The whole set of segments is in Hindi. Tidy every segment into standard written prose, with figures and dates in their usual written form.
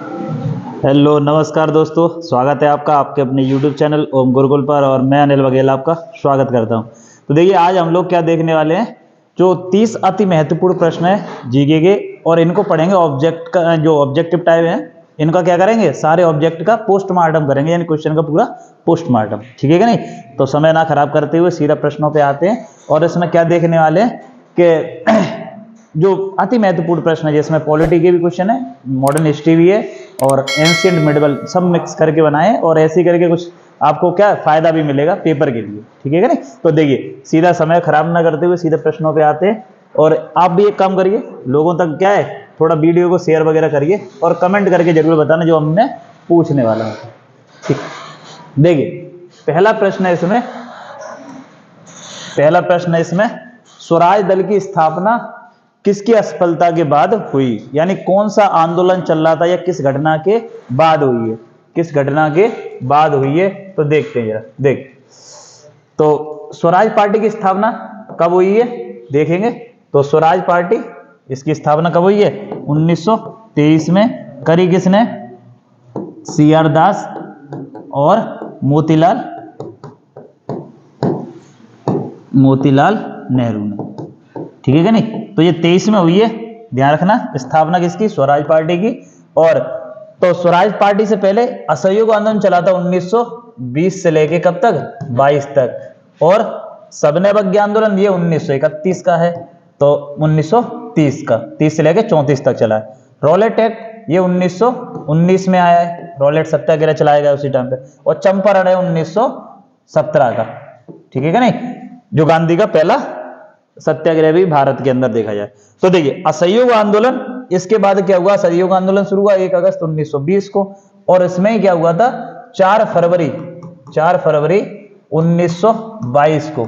हेलो नमस्कार दोस्तों, स्वागत है आपका आपके अपने YouTube चैनल ओम गुरुकुल पर। और मैं अनिल वघेल आपका स्वागत करता हूं। तो देखिए, आज हम लोग क्या देखने वाले हैं, जो 30 अति महत्वपूर्ण प्रश्न है जीके के, और इनको पढ़ेंगे। ऑब्जेक्ट का जो ऑब्जेक्टिव टाइप है, इनका क्या करेंगे, सारे ऑब्जेक्ट का पोस्टमार्टम करेंगे, यानी क्वेश्चन का पूरा पोस्टमार्टम। ठीक है कि नहीं? तो समय ना खराब करते हुए सीधा प्रश्नों पे आते हैं। और इसमें क्या देखने वाले हैं कि जो अति महत्वपूर्ण प्रश्न है, जिसमें पॉलिटी के भी क्वेश्चन है, मॉडर्न हिस्ट्री भी है, और एंशिएंट मिडिवल सब मिक्स करके बनाए, और ऐसे करके कुछ आपको क्या फायदा भी मिलेगा पेपर के लिए। ठीक है कि नहीं? तो देखिए, सीधा समय खराब ना करते हुए सीधे प्रश्नों पे आते हैं। और आप भी एक काम करिए, लोगों तक क्या है, थोड़ा वीडियो को शेयर वगैरह करिए, और कमेंट करके जरूर बताना जो हमने पूछने वाला है। ठीक, देखिए पहला प्रश्न है इसमें, स्वराज दल की स्थापना किसकी असफलता के बाद हुई? यानी कौन सा आंदोलन चल रहा था, या किस घटना के बाद हुई है, किस घटना के बाद हुई है? तो देखते हैं जरा। देख, तो स्वराज पार्टी की स्थापना कब हुई है, देखेंगे। तो स्वराज पार्टी, इसकी स्थापना कब हुई है? 1923 में। करी किसने? CR दास और मोतीलाल नेहरू ने। ठीक है कि नहीं? तो ये 23 में हुई है, ध्यान रखना। स्थापना किसकी? स्वराज पार्टी की। और तो स्वराज पार्टी से पहले असहयोग आंदोलन चला था 1920 से लेके कब तक? 22 तक। और सबने अवज्ञा आंदोलन ये 1931 का है, तो 1930 का, 30 से लेके 34 तक चला है। रॉलेट एक्ट ये 1919 में आया है, रॉलेट सत्याग्रह चलाया गया उसी टाइम पे। और चंपारण है 1917 का। ठीक है कि नहीं? जो गांधी का पहला सत्याग्रह भी भारत के अंदर देखा जाए। तो देखिए, असहयोग आंदोलन, इसके बाद क्या हुआ? असहयोग आंदोलन शुरू हुआ 1 अगस्त 1920 को। और इसमें क्या हुआ था? 4 फरवरी 1922 को,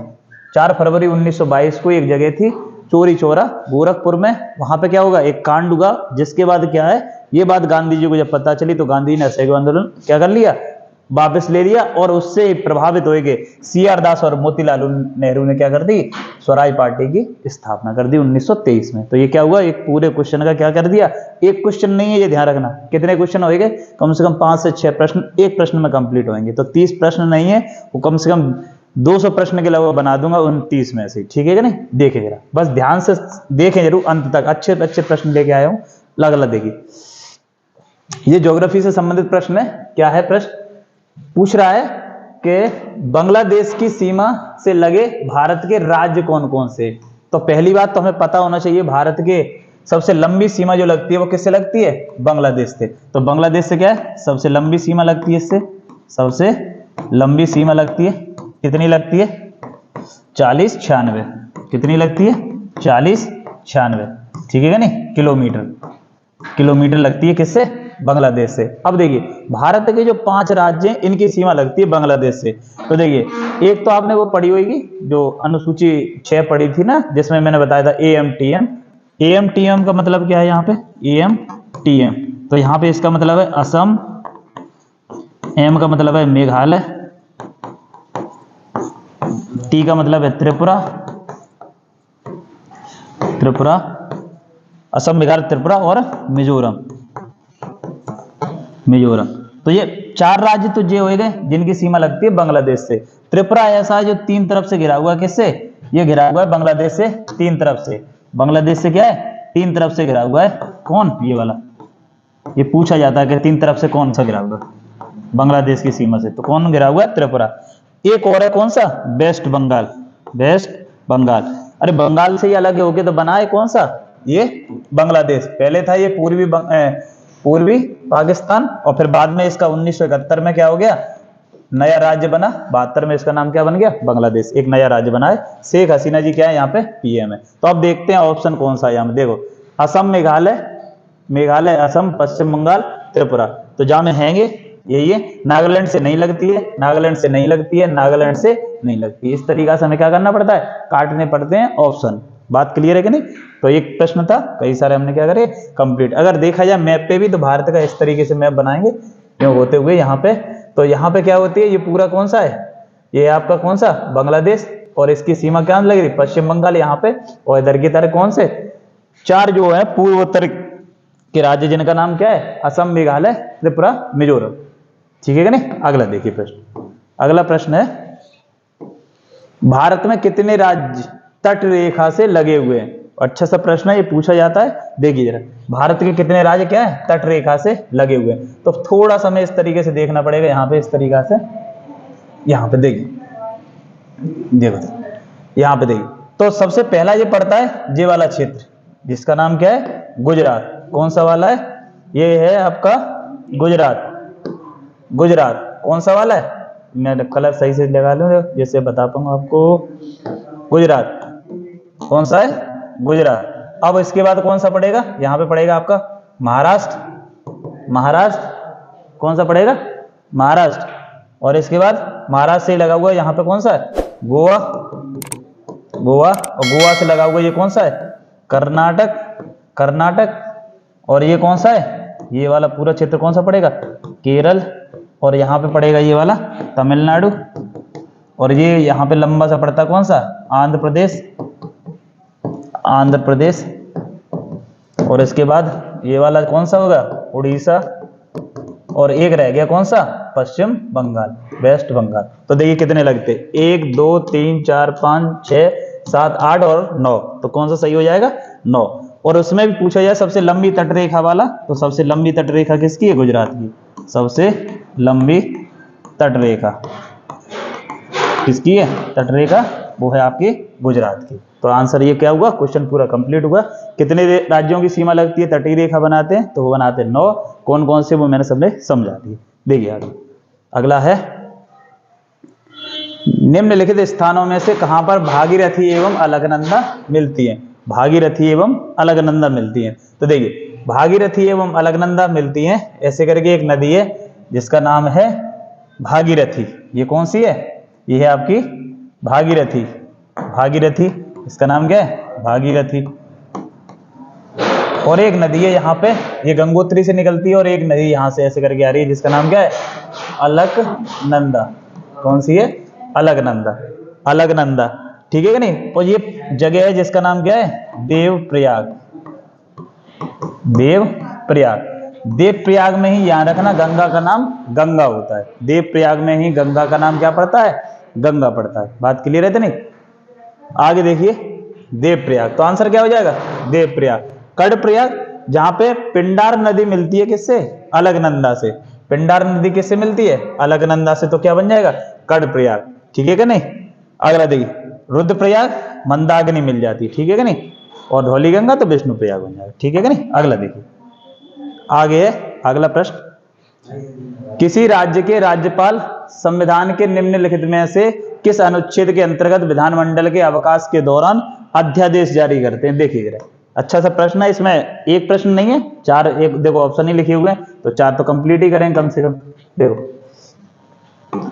4 फरवरी 1922 को एक जगह थी चोरी चौरा गोरखपुर में, वहां पे क्या होगा? एक कांड हुआ, जिसके बाद क्या है, ये बात गांधी जी को जब पता चली, तो गांधी ने असहयोग आंदोलन क्या कर लिया? वापस ले लिया। और उससे प्रभावित होए CR दास और मोतीलाल नेहरू ने क्या कर दी? स्वराज पार्टी की स्थापना कर दी 1923 में। तो ये क्या हुआ? एक पूरे क्वेश्चन का क्या कर दिया? एक क्वेश्चन नहीं है, ये ध्यान रखना। कितने क्वेश्चन होंगे? कम से कम 5 से 6 प्रश्न एक प्रश्न में कंप्लीट होंगे। तो 30 प्रश्न नहीं है, वो कम से कम 200 प्रश्न के अलावा बना दूंगा उन 30 में से। ठीक है कि नहीं? देखें जरा, बस ध्यान से देखें जरूर अंत तक। अच्छे अच्छे प्रश्न लेके आया हूं, लग देखिए। ये ज्योग्राफी से संबंधित प्रश्न है। क्या है प्रश्न? पूछ रहा है कि बांग्लादेश की सीमा से लगे भारत के राज्य कौन कौन से? तो पहली बात तो हमें पता होना चाहिए, भारत के सबसे लंबी सीमा जो लगती है वो किससे लगती है? बांग्लादेश से। तो बांग्लादेश से क्या है? सबसे लंबी सीमा लगती है, इससे सबसे लंबी सीमा लगती है। कितनी लगती है? 4096। कितनी लगती है? 4096। ठीक है नहीं? किलोमीटर लगती है किससे? बांग्लादेश से। अब देखिए, भारत के जो 5 राज्य हैं, इनकी सीमा लगती है बांग्लादेश से। तो देखिए, एक तो आपने वो पढ़ी होगी, जो अनुसूची 6 पढ़ी थी ना, जिसमें मैंने बताया था AMTM। AMTM का मतलब क्या है यहाँ पे? AMTM, तो यहाँ पे इसका मतलब है असम, M का मतलब है मेघालय, T का मतलब है त्रिपुरा, असम, मेघालय, त्रिपुरा और मिजोरम। तो ये 4 राज्य तो ये होए गए जिनकी सीमा लगती है बांग्लादेश से। त्रिपुरा ऐसा है जो 3 तरफ से घिरा हुआ है। किससे? ये घिरा हुआ है बांग्लादेश से 3 तरफ से। बांग्लादेश से क्या है? 3 तरफ से घिरा हुआ है। कौन? ये वाला। ये पूछा जाता है कि 3 तरफ से कौन सा घिरा हुआ है बांग्लादेश की सीमा से? तो कौन घिरा हुआ है? त्रिपुरा। एक और है, कौन सा? वेस्ट बंगाल। अरे बंगाल से ही अलग होके तो बना है कौन सा? ये बांग्लादेश। पहले था ये पूर्वी पाकिस्तान, और फिर बाद में इसका 1971 में क्या हो गया? नया राज्य बना। 72 में इसका नाम क्या बन गया? बांग्लादेश। एक नया राज्य बना है। शेख हसीना जी क्या है यहाँ पे? PM है। तो अब देखते हैं ऑप्शन कौन सा है यहाँ पे। देखो, असम, मेघालय, असम, पश्चिम बंगाल, त्रिपुरा। तो जहां में हैंगे यही है। नागालैंड से नहीं लगती है। इस तरीका से हमें क्या करना पड़ता है? काटने पड़ते हैं ऑप्शन। बात क्लियर है कि नहीं? तो एक प्रश्न था, कई सारे हमने क्या करे कंप्लीट। अगर देखा जाए मैप पे भी, तो भारत का इस तरीके से मैप बनाएंगे क्यों होते हुए यहाँ पे। तो यहाँ पे क्या होती है? ये पूरा कौन सा है? ये आपका कौन सा? बांग्लादेश। और इसकी सीमा क्या लग रही? पश्चिम बंगाल यहाँ पे। और इधर की तरह कौन से 4 जो है पूर्वोत्तर कि राज्य जिनका नाम क्या है, असम, मेघालय, त्रिपुरा, मिजोरम। ठीक है कि नहीं। अगला देखिए प्रश्न, अगला प्रश्न है भारत में कितने राज्य तट रेखा से लगे हुए हैं। अच्छा सा प्रश्न है, ये पूछा जाता है। देखिए जरा, भारत के कितने राज्य क्या है, तट रेखा से लगे हुए हैं। तो थोड़ा सा हमें इस तरीके से देखना पड़ेगा, यहाँ पे इस तरीका से, यहाँ पे देखिए, देखो यहाँ पे देखिए। तो सबसे पहला ये पड़ता है ये वाला क्षेत्र, जिसका नाम क्या है, गुजरात। कौन सा वाला है, ये है आपका गुजरात। गुजरात कौन सा वाला है, मैं कलर सही से लगा लूं जैसे बता पाऊंगा आपको। गुजरात कौन सा है, गुजरात। अब इसके बाद कौन सा पड़ेगा, यहाँ पे पड़ेगा आपका महाराष्ट्र। महाराष्ट्र कौन सा पड़ेगा, महाराष्ट्र। और इसके बाद महाराष्ट्र से लगा हुआ यहाँ पे कौन सा है, गोवा। गोवा, और गोवा से लगा हुआ ये कौन सा है, कर्नाटक। कर्नाटक, और ये कौन सा है, ये वाला पूरा क्षेत्र कौन सा पड़ेगा, केरल। और यहाँ पे पड़ेगा ये वाला तमिलनाडु। और ये यहाँ पे लंबा सा पड़ता कौन सा, आंध्र प्रदेश। आंध्र प्रदेश। और इसके बाद ये वाला कौन सा होगा, उड़ीसा। और एक रह गया कौन सा, पश्चिम बंगाल, वेस्ट बंगाल। तो देखिए कितने लगते, 1 2 3 4 5 6 7 8 और 9। तो कौन सा सही हो जाएगा, 9। और उसमें भी पूछा जाए सबसे लंबी तटरेखा वाला, तो सबसे लंबी तटरेखा किसकी है, गुजरात की। सबसे लंबी तटरेखा किसकी है, तटरेखा, वो है आपकी गुजरात की। तो आंसर ये क्या हुआ, क्वेश्चन पूरा कंप्लीट हुआ। कितने राज्यों की सीमा लगती है, तटीय रेखा बनाते हैं, तो वो बनाते हैं 9। कौन कौन से वो मैंने सबने समझा दिए। देखिए आगे अगला है, निम्नलिखित स्थानों में से कहां पर भागीरथी एवं अलकनंदा मिलती है। भागीरथी एवं अलकनंदा मिलती है। तो देखिए भागीरथी एवं अलकनंदा मिलती हैं, ऐसे करके एक नदी है जिसका नाम है भागीरथी। ये कौन सी है, ये है आपकी भागीरथी। भागीरथी, इसका नाम क्या है, भागीरथी। और एक नदी है यहाँ पे, ये गंगोत्री से निकलती है, और एक नदी यहाँ से ऐसे करके आ रही है जिसका नाम क्या है, अलकनंदा। कौन सी है, अलकनंदा। अलकनंदा, ठीक है कि नहीं। और ये जगह है जिसका नाम क्या है, देवप्रयाग। देवप्रयाग। देवप्रयाग में ही याद रखना गंगा का नाम गंगा होता है। देवप्रयाग में ही गंगा का नाम क्या पड़ता है, गंगा पड़ता है। बात क्लियर है तो नहीं। आगे देखिए देवप्रयाग, तो आंसर क्या हो जाएगा, देवप्रयाग। कर्णप्रयाग, जहां पे पिंडार नदी मिलती है किससे, अलकनंदा से। पिंडार नदी किससे मिलती है, अलकनंदा से। तो क्या बन जाएगा, कर्णप्रयाग। ठीक है कि नहीं। अगला देखिए रुद्रप्रयाग, मंदाकिनी मिल जाती है, ठीक है कि नहीं। और धौली गंगा तो विष्णु प्रयाग बन जाएगा, ठीक है कि नहीं। अगला देखिए आगे है अगला प्रश्न, किसी राज्य के राज्यपाल संविधान के निम्नलिखित में से किस अनुच्छेद के अंतर्गत विधानमंडल के अवकाश के दौरान अध्यादेश जारी करते हैं। देखिए जरा, अच्छा सा प्रश्न है, इसमें एक प्रश्न नहीं है, 4 एक देखो ऑप्शन ही लिखे हुए हैं, तो 4 तो कंप्लीट ही करेंगे कम से कम। देखो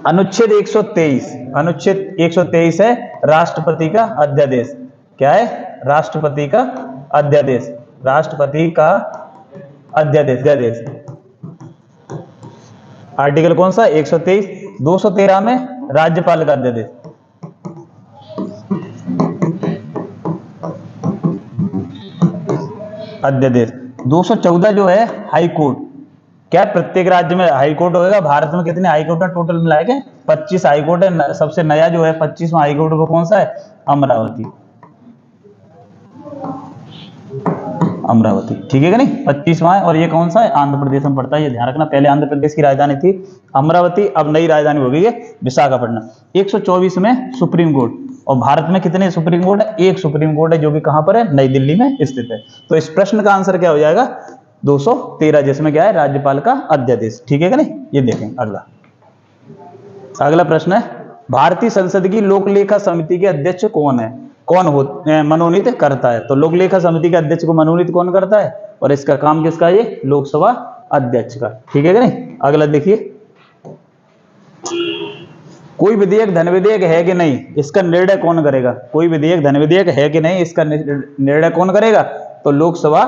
अनुच्छेद 123, अनुच्छेद 123 है राष्ट्रपति का अध्यादेश। क्या है, राष्ट्रपति का अध्यादेश। राष्ट्रपति का अध्यादेश, अध्यादेश। आर्टिकल कौन सा, 123। 213 में राज्यपाल का अध्यादेश। अध्यादेश 214 जो है हाई कोर्ट। क्या प्रत्येक राज्य में हाई कोर्ट होगा। भारत में कितने हाई कोर्ट है टोटल मिलाए के, 25 हाई कोर्ट है। सबसे नया जो है 25वां हाई कोर्ट वो कौन सा है, अमरावती। अमरावती, ठीक है कि नहीं, 25वां है। और ये कौन सा है, आंध्र प्रदेश में पड़ता है, ये ध्यान रखना। पहले आंध्र प्रदेश की राजधानी थी अमरावती, अब नई राजधानी हो गई है विशाखापट्टनम। 124 में सुप्रीम कोर्ट। और भारत में कितने सुप्रीम कोर्ट है, एक सुप्रीम कोर्ट है जो कि कहां पर है, नई दिल्ली में स्थित है। तो इस प्रश्न का आंसर क्या हो जाएगा, 213, जिसमें क्या है, राज्यपाल का अध्यादेश। ठीक है कि नहीं। ये देखें अगला, अगला प्रश्न है, भारतीय संसद की लोक लेखा समिति के अध्यक्ष कौन है, कौन मनोनीत करता है। तो लोक लेखा समिति के अध्यक्ष को मनोनीत कौन करता है, और इसका काम किसका, ये लोकसभा अध्यक्ष का। ठीक है कि नहीं। अगला देखिए, कोई विधेयक धन विधेयक है कि नहीं, इसका निर्णय कौन करेगा। कोई विधेयक धन विधेयक है कि नहीं, इसका निर्णय कौन करेगा, तो लोकसभा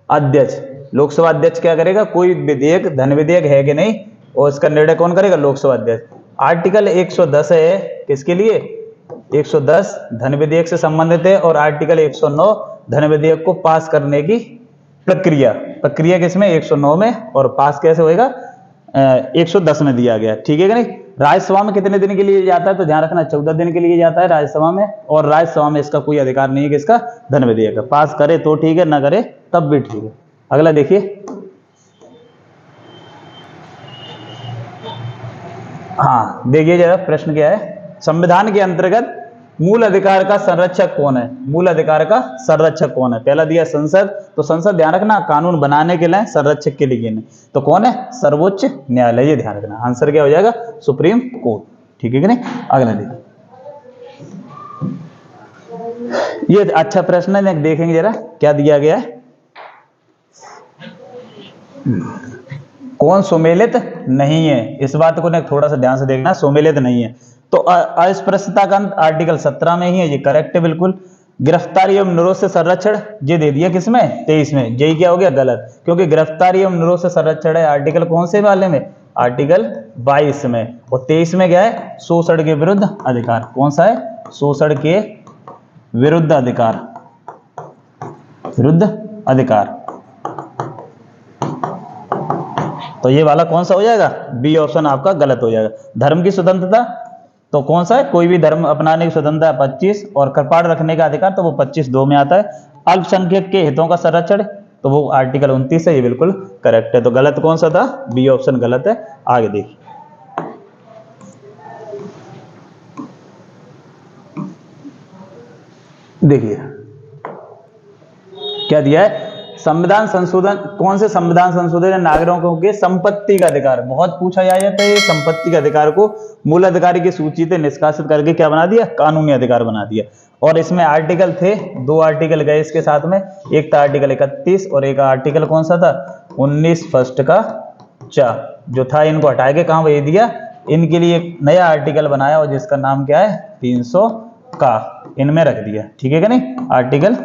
अध्यक्ष। लोकसभा अध्यक्ष क्या करेगा, कोई विधेयक धन विधेयक है कि नहीं, और इसका निर्णय कौन करेगा, लोकसभा अध्यक्ष। आर्टिकल 110 है किसके लिए, 110 धन विधेयक से संबंधित है, और आर्टिकल 109 धन विधेयक को पास करने की प्रक्रिया, प्रक्रिया किसमें 109 में, और पास कैसे होएगा 110 में दिया गया, ठीक है कि नहीं। राज्यसभा में कितने दिन के लिए जाता है, तो ध्यान रखना 14 दिन के लिए जाता है राज्यसभा में, और राज्यसभा में इसका कोई अधिकार नहीं है कि इसका धन विधेयक का पास करे तो ठीक है, ना करे तब भी ठीक है। अगला देखिए, हाँ देखिए जरा प्रश्न क्या है, संविधान के अंतर्गत मूल अधिकार का संरक्षक कौन है, मूल अधिकार का संरक्षक कौन है। पहला दिया संसद, तो संसद ध्यान रखना कानून बनाने के लिए, संरक्षक के लिए नहीं, तो कौन है, सर्वोच्च न्यायालय, ये ध्यान रखना। आंसर क्या हो जाएगा, सुप्रीम कोर्ट, ठीक है कि नहीं। अगला देखिए, ये अच्छा प्रश्न है, देखेंगे जरा क्या दिया गया है। कौन सुमेलित नहीं है, इस बात को थोड़ा सा ध्यान से देखना, सुमेलित नहीं है तो अस्पृश्यता का अंत आर्टिकल 17 में ही है, ये करेक्ट है बिल्कुल। गिरफ्तारी एवं निरोध से संरक्षण ये दे दिया किसमें, 23 में, यही क्या हो गया गलत, क्योंकि गिरफ्तारी एवं निरोध से संरक्षण है आर्टिकल कौन से वाले में, आर्टिकल 22 में, और 23 में क्या है, शोषण के विरुद्ध अधिकार, कौन सा है, शोषण के विरुद्ध अधिकार, विरुद्ध अधिकार। तो ये वाला कौन सा हो जाएगा, बी ऑप्शन आपका गलत हो जाएगा। धर्म की स्वतंत्रता तो कौन सा है, कोई भी धर्म अपनाने की स्वतंत्रता 25, और कपाट रखने का अधिकार तो वो 25(2) में आता है। अल्पसंख्यक के हितों का संरक्षण तो वो आर्टिकल 29 है, ये बिल्कुल करेक्ट है। तो गलत कौन सा था, बी ऑप्शन गलत है। आगे देखिए, देखिए क्या दिया है, संविधान संशोधन, कौन से संविधान संशोधन नागरिकों के संपत्ति का अधिकार, बहुत पूछा जाता है, संपत्ति के अधिकार को मूल अधिकारी की सूची से निष्कासित करके क्या बना दिया, कानूनी अधिकार बना दिया। और इसमें आर्टिकल थे, 2 आर्टिकल गए इसके साथ में, एक था आर्टिकल 31 और एक आर्टिकल कौन सा था, 19 फर्स्ट का चा, जो था इनको हटा के कहां भेज दिया, इनके लिए एक नया आर्टिकल बनाया और जिसका नाम क्या है 300 का, इनमें रख दिया, ठीक है कि नहीं, आर्टिकल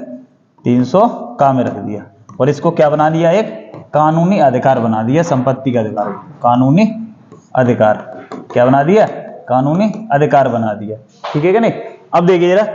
300 का में रख दिया, और इसको क्या बना दिया, एक कानूनी अधिकार बना दिया, संपत्ति का अधिकार, कानूनी अधिकार क्या बना दिया, कानूनी अधिकार बना दिया, ठीक है कि नहीं। अब देखिए जरा,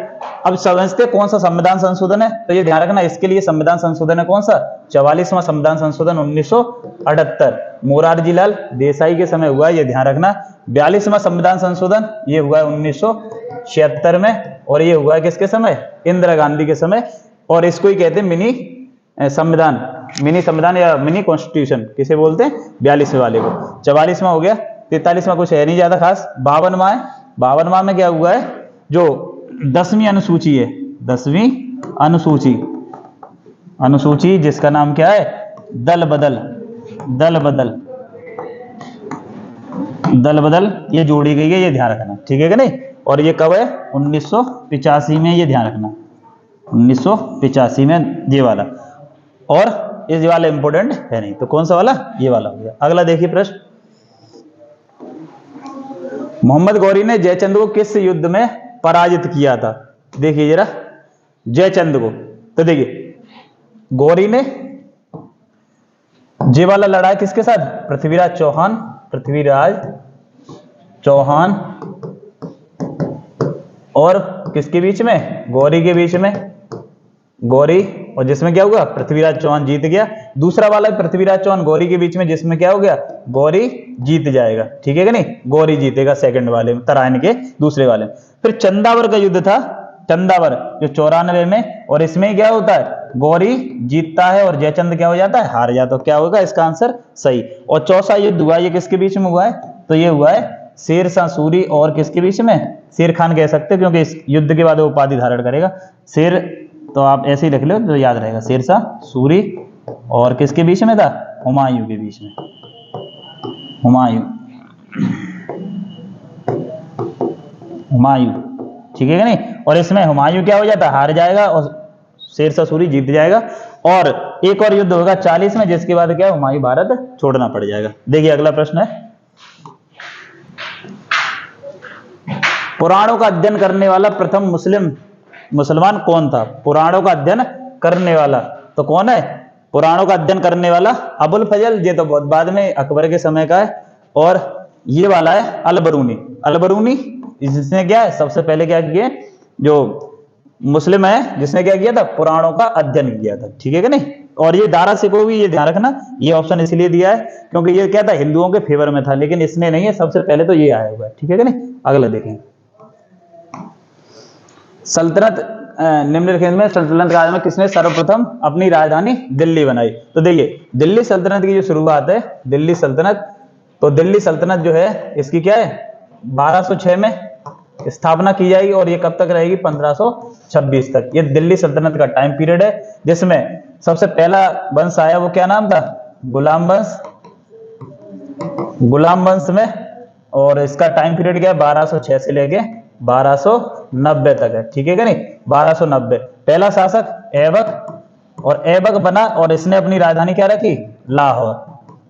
अब समझते कौन सा संविधान संशोधन है, तो ये ध्यान रखना, इसके लिए संविधान संशोधन है कौन सा, 44वां संविधान संशोधन 1978, मोरारजी लाल देसाई के समय हुआ है, ये ध्यान रखना। 42वां संविधान संशोधन ये हुआ है 1976 में, और ये हुआ है किसके समय, इंदिरा गांधी के समय, और इसको ही कहते हैं मिनी संविधान, मिनी संविधान या मिनी कॉन्स्टिट्यूशन किसे बोलते हैं, 42वें वाले को। 44वां हो गया, 43वां कुछ है नहीं ज्यादा खास। 52वां है, 52वां में क्या हुआ है, जो 10वीं अनुसूची है, 10वीं अनुसूची, अनुसूची जिसका नाम क्या है, दल बदल, दल बदल, दल बदल, ये जोड़ी गई है, ये ध्यान रखना, ठीक है कि नहीं। और ये कब है, 1985 में, ये ध्यान रखना, 1985 में ये वाला, और इस वाला इंपोर्टेंट है नहीं, तो कौन सा वाला, ये वाला हो गया। अगला देखिए प्रश्न, मोहम्मद गौरी ने जयचंद को किस युद्ध में पराजित किया था, देखिए जरा, जयचंद को, तो देखिए गौरी ने ये वाला लड़ा किसके साथ, पृथ्वीराज चौहान, पृथ्वीराज चौहान और किसके बीच में, गौरी के बीच में, गौरी, और जिसमें क्या हुआ, पृथ्वीराज चौहान जीत गया। दूसरा वाला पृथ्वीराज चौहान गौरी के बीच में, जिसमें क्या हो गया, गौरी जीत जाएगा, ठीक है कि नहीं, गौरी जीतेगा सेकंड वाले में, तराइन के दूसरे वाले में। फिर चंदावर का युद्ध था, चंदावर जो 94 में, और इसमें क्या होता है, गौरी जीतता है और जयचंद क्या हो जाता है, हार जाता है, क्या होगा इसका आंसर सही। और चौथा युद्ध हुआ, ये किसके बीच में हुआ है, तो ये हुआ है शेरशाह सूरी और किसके बीच में, शेर खान कह सकते हैं, क्योंकि इस युद्ध के बाद वो उपाधि धारण करेगा शेर, तो आप ऐसे ही लिख लो तो याद रहेगा, शेरशाह सूरी और किसके बीच में था, हुमायूं के बीच में, हुमायूं, हुमायूं, ठीक है कि नहीं। और इसमें हुमायूं क्या हो जाता है, हार जाएगा और शेरशाह सूरी जीत जाएगा। और एक और युद्ध होगा 40 में, जिसके बाद क्या, हुमायूं भारत छोड़ना पड़ जाएगा। देखिए अगला प्रश्न है, पुराणों का अध्ययन करने वाला प्रथम मुसलमान कौन था, पुराणों का अध्ययन करने वाला तो कौन है, पुराणों का अध्ययन करने वाला अबुल फजल, ये तो बहुत बाद में अकबर के समय का है। और ये वाला है अल-बरूनी, अल-बरूनी जिसने क्या है, सबसे पहले क्या किया, जो मुस्लिम है जिसने क्या किया था, पुराणों का अध्ययन किया था, ठीक है कि नहीं। और ये दारा सिकोह भी, ये ध्यान रखना, ये ऑप्शन इसलिए दिया है क्योंकि ये क्या था, हिंदुओं के फेवर में था, लेकिन इसने नहीं है, सबसे पहले तो ये आया हुआ है, ठीक है कि नहीं। अगला देखें, सल्तनत निम्नलिखित में सल्तनत काल में किसने सर्वप्रथम अपनी राजधानी दिल्ली बनाई। तो देखिए दिल्ली सल्तनत की जो शुरुआत है, दिल्ली सल्तनत, तो दिल्ली सल्तनत जो है इसकी क्या है 1206 में स्थापना की जाएगी और ये कब तक रहेगी 1526 तक। ये दिल्ली सल्तनत का टाइम पीरियड है, जिसमें सबसे पहला वंश आया, वो क्या नाम था, गुलाम वंश, गुलाम वंश में, और इसका टाइम पीरियड क्या है 1206 से लेके 1290 तक है, ठीक है कि नहीं। 1290 पहला शासक ऐबक, और ऐबक बना और इसने अपनी राजधानी क्या रखी, लाहौर,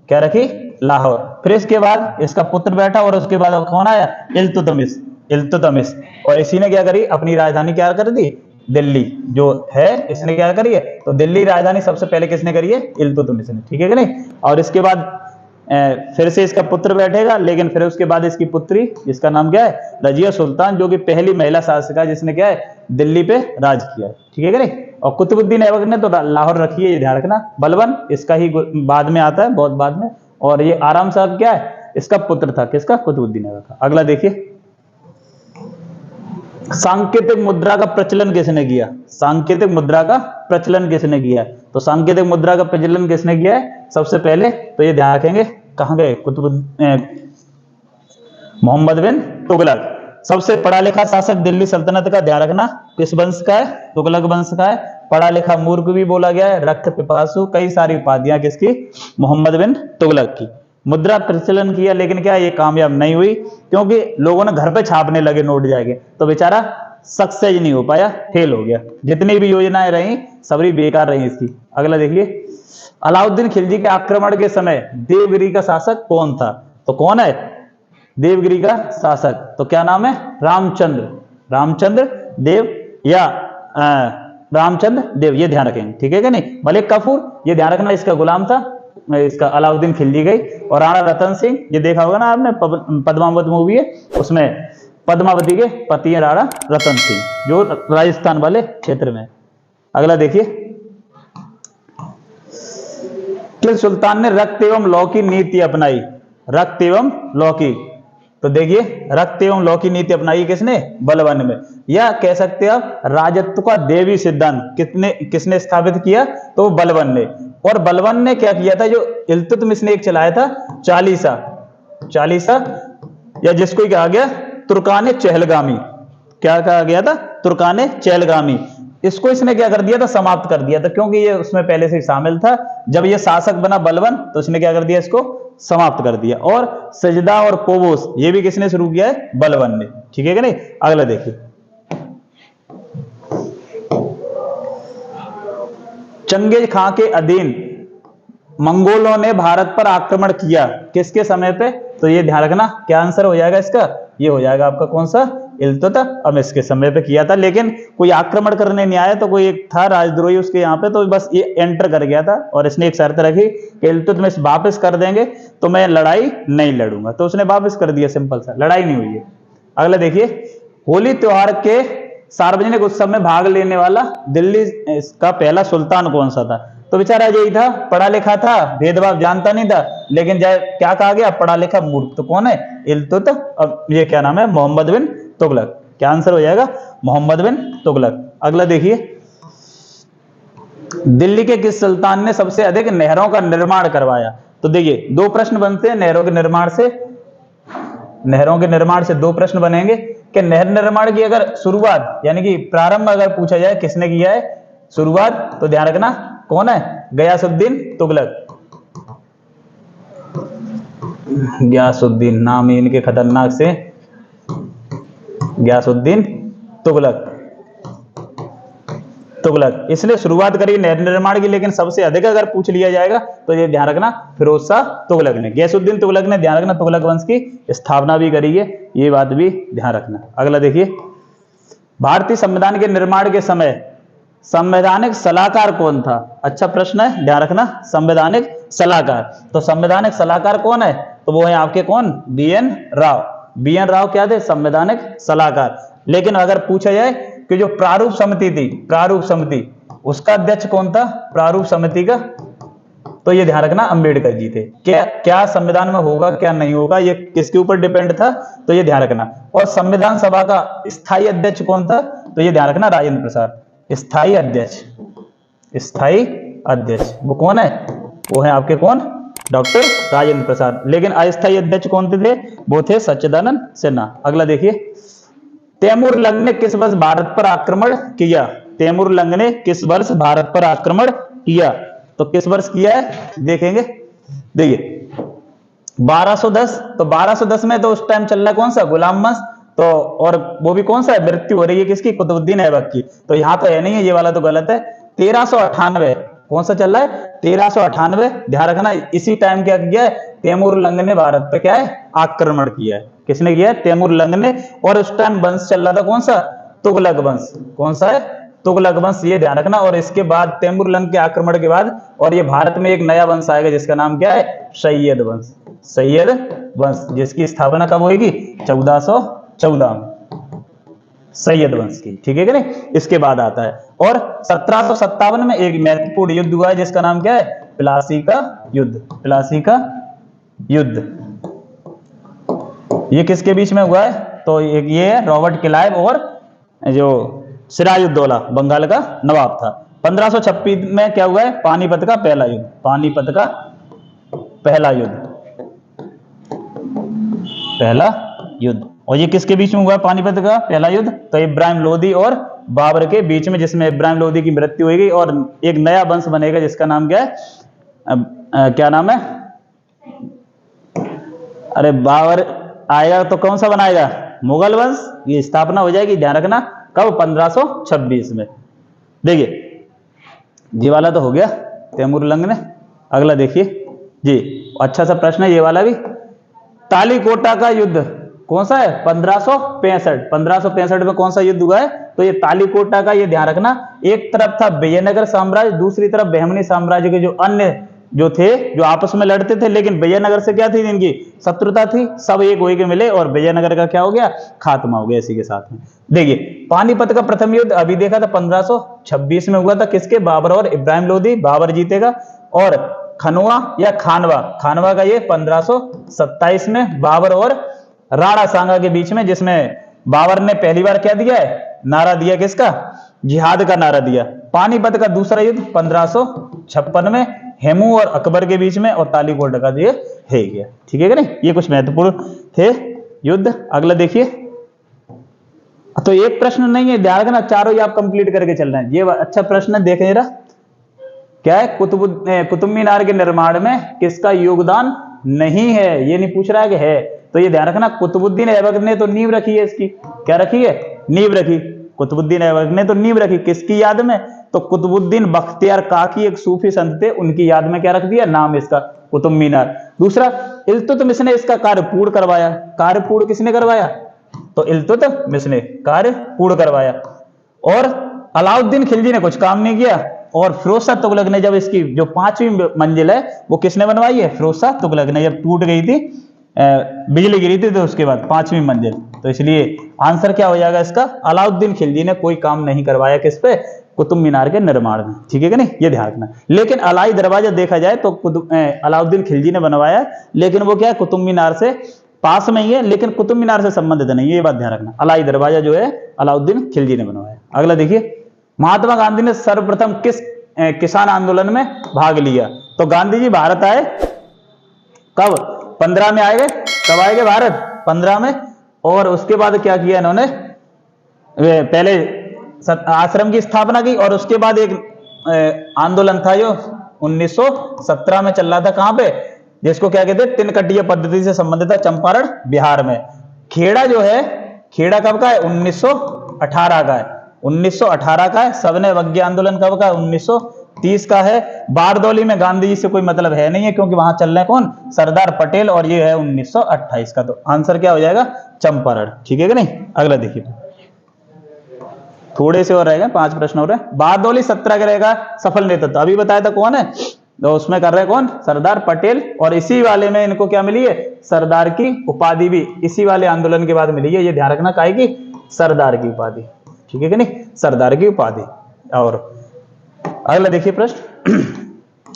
क्या रखी, लाहौर। फिर इसके बाद इसका पुत्र बैठा और उसके बाद कौन आया, इल्तुतमिश, इल्तुतमिश, और इसी ने क्या करी, अपनी राजधानी क्या कर दी, दिल्ली जो है इसने क्या करी है, तो दिल्ली राजधानी सबसे पहले किसने करी है, इल्तुतमिश ने, ठीक है कि नहीं। और इसके बाद फिर से इसका पुत्र बैठेगा, लेकिन फिर उसके बाद इसकी पुत्री, जिसका नाम क्या है, रजिया सुल्तान, जो कि पहली महिला शासक है जिसने क्या है दिल्ली पे राज किया है, ठीक है कि नहीं। और कुतुबुद्दीन ऐबक ने तो लाहौर रखी है, ये ध्यान रखना। बलबन इसका ही बाद में आता है, बहुत बाद में, और ये आराम साहब क्या है, इसका पुत्र था, किसका, कुतुबुद्दीन ऐबक का। अगला देखिए, सांकेतिक मुद्रा का प्रचलन किसने किया, सांकेतिक मुद्रा का प्रचलन किसने किया। तो सांकेतिक मुद्रा का प्रचलन किसने किया है सबसे पहले, तो ये ध्यान रखेंगे, कहां गए, मोहम्मद बिन तुगलक, सबसे पढ़ा लिखा शासक दिल्ली सल्तनत का, ध्यान रखना किस वंश का है, तुगलक वंश का है। पढ़ा लिखा मूर्ख भी बोला गया है, रक्त पिपासु, कई सारी उपाधियां किसकी, मोहम्मद बिन तुगलक की। मुद्रा प्रचलन किया, लेकिन क्या ये कामयाब नहीं हुई, क्योंकि लोगों ने घर पे छापने लगे नोट जाके, तो बेचारा सक्सेस नहीं हो पाया, फेल हो गया। जितनी भी योजनाएं रही सभी बेकार रही इसकी। अगला देखिए, अलाउद्दीन खिलजी के आक्रमण के समय देवगिरी का शासक कौन था। तो कौन है देवगिरी का शासक, तो क्या नाम है, रामचंद्र, रामचंद्र देव या रामचंद्र देव, ये ध्यान रखेंगे, ठीक है कि नहीं। मलिक काफूर, ये ध्यान रखना, इसका गुलाम था, इसका अलाउद्दीन खिलजी गई। और राणा रतन सिंह, ये देखा होगा ना आपने, पद्मावत मूवी है, उसमें पद्मावती के पति है राणा रतन सिंह, जो राजस्थान वाले क्षेत्र में। अगला देखिए, किस सुल्तान ने रक्त एवं लौ की नीति अपनाई, रक्त एवं लौ की। तो देखिए रक्त एवं लौ की नीति अपनाई किसने, बलबन में, या कह सकते हैं आप राजत्व का देवी सिद्धांत किसने स्थापित किया, तो बलबन ने। और बलबन ने क्या किया था, जो इल्तुतमिश ने एक चलाया था चालीसा, चालीसा, या जिसको कहा गया तुर्काने चहलगामी, क्या कहा गया था, तुर्काने चहलगामी, इसको इसने क्या कर दिया था, समाप्त कर दिया था, क्योंकि ये उसमें पहले से शामिल था। जब ये शासक बना बलबन, तो इसने क्या कर दिया, इसको समाप्त कर दिया। और सजदा और पोबोस, ये भी किसने शुरू किया है, बलबन ने, ठीक है कि नहीं। अगला देखिए, चंगेज खां के अधीन मंगोलों ने भारत पर आक्रमण किया, किसके समय पे, तो ये ध्यान रखना, क्या आंसर हो जाएगा इसका, ये हो जाएगा आपका कौन सा, इल्तुतमिश के समय पे किया था। लेकिन कोई आक्रमण करने नहीं आया, तो कोई एक था राजद्रोही उसके यहाँ पे, तो बस ये एंटर कर गया था, और इसने एक शर्त रखी कि इल्तुतमिश वापस कर देंगे तो मैं लड़ाई नहीं लड़ूंगा, तो उसने वापस कर दिया, सिंपल सा, लड़ाई नहीं हुई है। अगला देखिए, होली त्योहार के सार्वजनिक उत्सव में भाग लेने वाला दिल्ली का पहला सुल्तान कौन सा था। तो बेचारा यही था, पढ़ा लिखा था, भेदभाव जानता नहीं था, लेकिन क्या कहा गया, पढ़ा लिखा मूर्ख। तो कौन है, ये क्या नाम है, मोहम्मद बिन तुगलक। क्या आंसर हो जाएगा, मोहम्मद बिन तुगलक। अगला देखिए, दिल्ली के किस सुल्तान ने सबसे अधिक नहरों का निर्माण करवाया। तो देखिए दो प्रश्न बनते हैं नहरों के निर्माण से, नहरों के निर्माण से दो प्रश्न बनेंगे कि नहर निर्माण की अगर शुरुआत यानी कि प्रारंभ अगर पूछा जाए किसने किया है शुरुआत, तो ध्यान रखना कौन है, गयासुद्दीन तुगलक। गयासुद्दीन नाम ही इनके खतरनाक से, गयासुद्दीन तुगलक, तुगलक इसने शुरुआत करी नहर निर्माण की। लेकिन सबसे अधिक अगर पूछ लिया जाएगा तो ये ध्यान रखना फिरोज शाह तुगलक ने, गयासुद्दीन तुगलक ने, ध्यान रखना तुगलक वंश की स्थापना भी करी है, ये बात भी ध्यान रखना। अगला देखिए, भारतीय संविधान के निर्माण के समय संवैधानिक सलाहकार कौन था। अच्छा प्रश्न है, ध्यान रखना, संवैधानिक सलाहकार। तो संवैधानिक सलाहकार कौन है, तो वो है आपके कौन, BN राव। BN राव क्या थे, संवैधानिक सलाहकार। लेकिन अगर पूछा जाए कि जो प्रारूप समिति थी, प्रारूप समिति उसका अध्यक्ष कौन था? प्रारूप समिति का। तो ये ध्यान रखना अंबेडकर जी थे। क्या क्या संविधान में होगा क्या नहीं होगा ये किसके ऊपर डिपेंड था? तो ये ध्यान रखना। और संविधान सभा का स्थायी अध्यक्ष कौन था? तो ये ध्यान रखना राजेंद्र प्रसाद। स्थायी अध्यक्ष, स्थायी अध्यक्ष वो कौन है? वो है आपके कौन? डॉक्टर राजेंद्र प्रसाद। लेकिन अस्थायी अध्यक्ष कौन थे? वो थे सच्चिदानंद सिन्हा। अगला देखिए, तैमूर लंग ने किस वर्ष भारत पर आक्रमण किया? तैमूर लंग ने किस वर्ष भारत पर आक्रमण किया? तो किस वर्ष किया है देखेंगे। देखिए 1210। तो 1210 में तो उस टाइम चल रहा है कौन सा? गुलाम वंश। तो और वो भी कौन सा है? मृत्यु हो रही है किसकी? कुतुबुद्दीन ऐबक की। तो यहां तो है नहीं है, ये वाला तो गलत है। 1398 कौन सा चल रहा है? 1398। ध्यान रखना इसी टाइम क्या किया है? तैमूर लंग ने भारत पे क्या है? आक्रमण किया है। किसने किया है? तैमूर लंग ने। और उस टाइम वंश चल रहा था कौन सा? तुगलक वंश। कौन सा है? तुगलक वंश। ये ध्यान रखना। और इसके बाद तैमूर लंग के आक्रमण के बाद और ये भारत में एक नया वंश आएगा जिसका नाम क्या है? सैयद वंश। सैयद वंश जिसकी स्थापना कब होगी? 1414 में सैयद वंश की। ठीक है कि नहीं? इसके बाद आता है। और 1757 में एक महत्वपूर्ण युद्ध हुआ है जिसका नाम क्या है? प्लासी का युद्ध। प्लासी का युद्ध ये किसके बीच में हुआ है? तो ये है रॉबर्ट क्लाइव और जो सिराजुद्दौला बंगाल का नवाब था। 1526 में क्या हुआ है? पानीपत का पहला युद्ध। पानीपत का पहला युद्ध, पहला युद्ध। और ये किसके बीच में हुआ है पानीपत का पहला युद्ध? तो इब्राहिम लोदी और बाबर के बीच में, जिसमें इब्राहिम लोदी की मृत्यु हुई और एक नया वंश बनेगा जिसका नाम क्या है? क्या नाम है? अरे बाबर आएगा तो कौन सा बनाएगा? मुगल वंश। ये स्थापना हो जाएगी। ध्यान रखना कब? 1526 में। देखिए ये वाला तो हो गया तैमूर लंग ने। अगला देखिए जी, अच्छा सा प्रश्न है ये वाला भी। तालीकोटा का युद्ध कौन सा है? 1565। 1565 में कौन सा युद्ध हुआ है? तो ये तालीकोटा का। ये ध्यान रखना एक तरफ था विजयनगर साम्राज्य, दूसरी तरफ बहमनी साम्राज्य के जो अन्य जो थे जो आपस में लड़ते थे, लेकिन विजयनगर से क्या थी? इनकी शत्रुता थी। सब एक होके मिले और विजयनगर का क्या हो गया? खात्मा हो गया इसी के साथ में। देखिए पानीपत का प्रथम युद्ध अभी देखा था 1526 में हुआ था। किसके? बाबर और इब्राहिम लोदी। बाबर जीतेगा। और खनवा या खानवा, खानवा का ये 1527 में बाबर और राणा सांगा के बीच में, जिसमें बाबर ने पहली बार क्या दिया है? नारा दिया किसका? जिहाद का नारा दिया। पानीपत का दूसरा युद्ध 1556 में हेमू और अकबर के बीच में। और तालीकोट का ये है गया। ठीक है कि नहीं? ये कुछ महत्वपूर्ण थे युद्ध। अगला देखिए। तो एक प्रश्न नहीं है, ध्यान रखना चारों ही आप कंप्लीट करके चल रहे हैं। ये अच्छा प्रश्न है, देखें जरा क्या है? कुतुब मीनार के निर्माण में किसका योगदान नहीं है? ये नहीं पूछ रहा है कि है। तो ये ध्यान रखना कुतुबुद्दीन ऐबक ने तो नींव रखी है इसकी। क्या रखी है? नींव रखी। कुतुबुद्दीन ऐबक ने तो नींव रखी। किसकी याद में? तो कुतुबुद्दीन बख्तियार काकी एक सूफी संत थे, उनकी याद में क्या रख दिया नाम इसका? कुतुब मीनार। दूसरा इल्तुतमिश ने इसका कार्य पूर्ण करवाया। कार्य पूर्ण किसने करवाया? तो इल्तुतमिश ने कार्य पूर्ण करवाया। और अलाउद्दीन खिलजी ने कुछ काम नहीं किया। और फिरोज शाह तुगलक ने जब इसकी जो 5वीं मंजिल है वो किसने बनवाई है? फिरोज शाह तुगलक ने। जब टूट गई थी, बिजली गिरी थी, तो उसके बाद 5वीं मंजिल। तो इसलिए आंसर क्या हो जाएगा इसका? अलाउद्दीन खिलजी ने कोई काम नहीं करवाया किस पे? कुतुब मीनार के निर्माण में। ठीक है कि नहीं? ये ध्यान रखना। लेकिन अलाई दरवाजा देखा जाए तो अलाउद्दीन खिलजी ने बनवाया, लेकिन वो क्या है? कुतुब मीनार से पास में ही है, लेकिन कुतुब मीनार से संबंधित नहीं है। ये बात ध्यान रखना। अलाई दरवाजा जो है अलाउद्दीन खिलजी ने बनवाया। अगला देखिए, महात्मा गांधी ने सर्वप्रथम किस किसान आंदोलन में भाग लिया? तो गांधी जी भारत आए कब? 15 में आएंगे। कब आएंगे भारत? 15 में। और उसके बाद क्या किया इन्होंने? पहले आश्रम की स्थापना की और उसके बाद एक आंदोलन था जो 1917 में चल रहा था। कहां पे? जिसको क्या कहते हैं? तिनकटिया पद्धति से संबंधित है, चंपारण बिहार में। खेड़ा जो है, खेड़ा कब का है? 1918 का है। 1918 का है। सबने अवज्ञा आंदोलन कब का है? 1930 का है। बारदौली में गांधी जी से कोई मतलब है नहीं है, क्योंकि वहां चल रहे हैं कौन? सरदार पटेल। और ये है 1928 का। तो आंसर क्या हो जाएगा? चंपारण। ठीक है कि नहीं? अगला देखिए, थोड़े से और रहेगा, 5 प्रश्न हो रहे हैं। बारदौली सत्याग्रह का सफल नेतृत्व अभी बताया था कौन है? तो उसमें कर रहे हैं कौन? सरदार पटेल। और इसी वाले में इनको क्या मिली है? सरदार की उपाधि भी इसी वाले आंदोलन के बाद मिली है। ये ध्यान रखना, काहे की? सरदार की उपाधि। ठीक है कि नहीं? सरदार की उपाधि। और अगला देखिए प्रश्न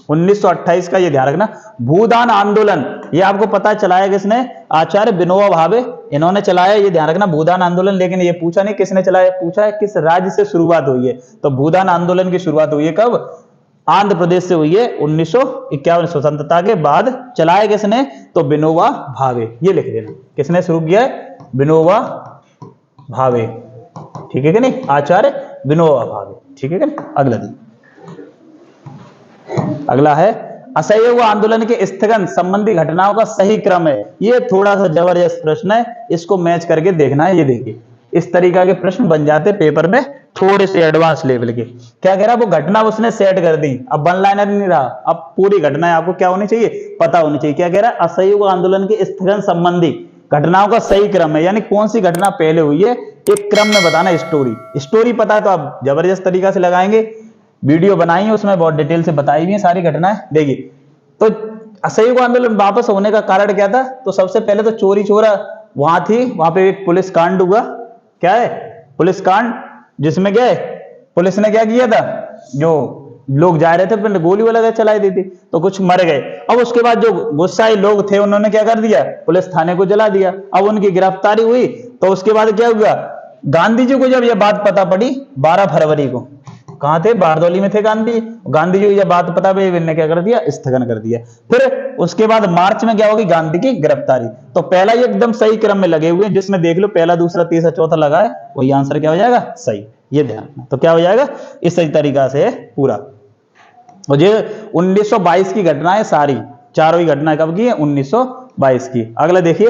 1928 का, ये ध्यान रखना, भूदान आंदोलन, ये आपको पता चलाया किसने, आचार्य विनोबा भावे, इन्होंने चलाया, ये ध्यान रखना भूदान आंदोलन। लेकिन ये पूछा नहीं किसने चलाया, पूछा है किस राज्य से शुरुआत हुई है। तो भूदान आंदोलन की शुरुआत हुई है कब, आंध्र प्रदेश से हुई है 1951 स्वतंत्रता के बाद। चलाया किसने, तो विनोबा भावे, ये लिख देना किसने शुरू किया है, विनोबा भावे, ठीक है कि नहीं, आचार्य विनोबा भावे, ठीक है कि नहीं। अगला दिन, अगला है असहयोग आंदोलन के स्थगन संबंधी घटनाओं का सही क्रम है। ये थोड़ा सा जबरदस्त प्रश्न है, इसको मैच करके देखना है। ये देखिए इस तरीका के प्रश्न बन जाते पेपर में, थोड़े से एडवांस लेवल के। क्या कह रहा है, वो घटना उसने सेट कर दी, अब वन लाइनर नहीं रहा, अब पूरी घटना आपको क्या होनी चाहिए, पता होनी चाहिए। क्या कह रहा है, असहयोग आंदोलन के स्थगन संबंधी घटनाओं का सही क्रम है, यानी कौन सी घटना पहले हुई है, एक क्रम में बताना। स्टोरी पता है तो आप जबरदस्त तरीका से लगाएंगे। वीडियो बनाई है उसमें बहुत डिटेल से बताई हुई है सारी घटनाएं। देखिए तो असहयोग आंदोलन वापस होने का कारण क्या था, तो सबसे पहले तो चोरी चोरा वहां थी, वहां पे एक पुलिस कांड हुआ। क्या है, पुलिस कांड, जिसमें क्या है, पुलिस ने क्या किया था, जो लोग जा रहे थे फिर गोली वगैरह चलाई दी थी, तो कुछ मर गए। अब उसके बाद जो गुस्साई लोग थे उन्होंने क्या कर दिया, पुलिस थाने को जला दिया। अब उनकी गिरफ्तारी हुई, तो उसके बाद क्या हुआ, गांधी जी को जब यह बात पता पड़ी 12 फरवरी को, कहां थे, बारदौली में थे गांधी जी को जब बात पता पड़ी, इन्होंने क्या कर दिया, स्थगन कर दिया। फिर उसके बाद मार्च में क्या होगी, गांधी की गिरफ्तारी। तो पहला ये एकदम सही क्रम में लगे हुए, जिसमें देख लो पहला दूसरा तीसरा चौथा लगा है, वही आंसर क्या हो जाएगा, सही। ये ध्यान रखना, तो क्या हो जाएगा, इस सही तरीका से पूरा। और ये 1922 की घटना है, सारी चारों ही घटनाएं कब की है, 1922 की। अगला देखिए,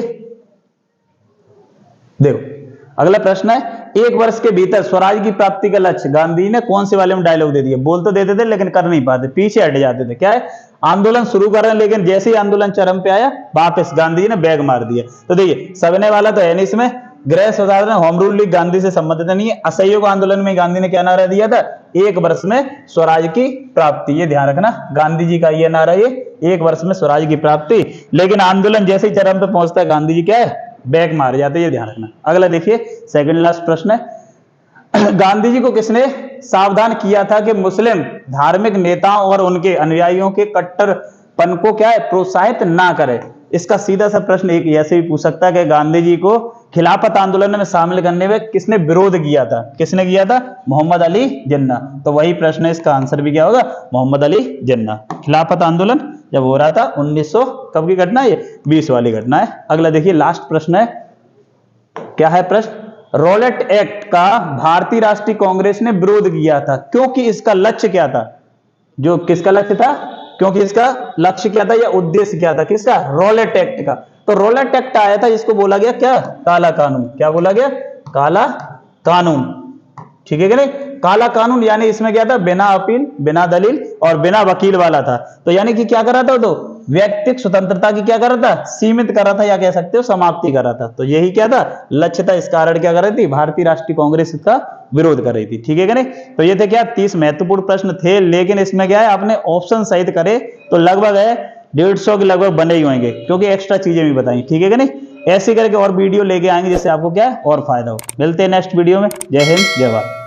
देखो अगला प्रश्न है, एक वर्ष के भीतर स्वराज की प्राप्ति का लक्ष्य, गांधी ने कौन से वाले में डायलॉग दे दिए, बोल तो देते थे लेकिन कर नहीं पाते, पीछे हट जाते थे। क्या है, आंदोलन शुरू कर रहे हैं लेकिन जैसे ही आंदोलन चरम पे आया वापस गांधी जी ने बैग मार दिया। तो देखिए सबने वाला तो है नहीं इसमें, गृह स्वतंत्रता होम रूल लीग गांधी से संबंधित नहीं है। असहयोग आंदोलन में गांधी ने क्या नारा दिया था, एक वर्ष में स्वराज की प्राप्ति। ये ध्यान रखना, गांधी जी का ये नारा, ये एक वर्ष में स्वराज की प्राप्ति। लेकिन आंदोलन जैसे ही चरम पे पहुंचता है गांधी जी क्या है, बैग मार जाते, ये ध्यान रखना। अगला देखिए सेकंड लास्ट प्रश्न है, गांधी जी को किसने सावधान किया था कि मुस्लिम धार्मिक नेताओं और उनके अनुयायियों के कट्टरपन को क्या है, प्रोत्साहित ना करे। इसका सीधा सा प्रश्न एक ऐसे भी पूछ सकता है कि गांधी जी को खिलाफत आंदोलन में शामिल करने में किसने विरोध किया था, किसने किया था, मोहम्मद अली जिन्ना। तो वही प्रश्न है, इसका आंसर भी क्या होगा, मोहम्मद अली जिन्ना। खिलाफत आंदोलन जब हो रहा था 1900 कब की घटना है, ये 20 वाली घटना है। अगला देखिए लास्ट प्रश्न है, क्या है प्रश्न, रॉलेट एक्ट का भारतीय राष्ट्रीय कांग्रेस ने विरोध किया था क्योंकि इसका लक्ष्य क्या था, जो किसका लक्ष्य था, क्योंकि इसका लक्ष्य क्या था या उद्देश्य क्या था, किसका, रॉलेट एक्ट का। तो रॉलेट एक्ट आया था, इसको बोला गया क्या, काला कानून। क्या बोला गया, काला कानून, ठीक है कि नहीं। काला कानून यानी इसमें क्या था, बिना अपील, बिना दलील और बिना वकील वाला था। तो यानी कि क्या कर रहा था, तो व्यक्तिगत स्वतंत्रता की क्या कर रहा था, सीमित कर रहा था, या कह सकते हो समाप्ति कर रहा था। तो यही क्या था, लक्ष्य था। इस कारण क्या कर रही थी, भारतीय राष्ट्रीय कांग्रेस इसका विरोध कर रही थी, ठीक है कि नहीं। तो ये थे क्या 30 महत्वपूर्ण प्रश्न थे, लेकिन इसमें क्या है, आपने ऑप्शन सहित करे तो लगभग है 150 के लगभग बने ही होंगे, क्योंकि एक्स्ट्रा चीजें भी बताई, ठीक है कि नहीं। ऐसे करके और वीडियो लेके आएंगे जिससे आपको क्या है और फायदा हो। मिलते हैं नेक्स्ट वीडियो में। जय हिंद, जय भारत।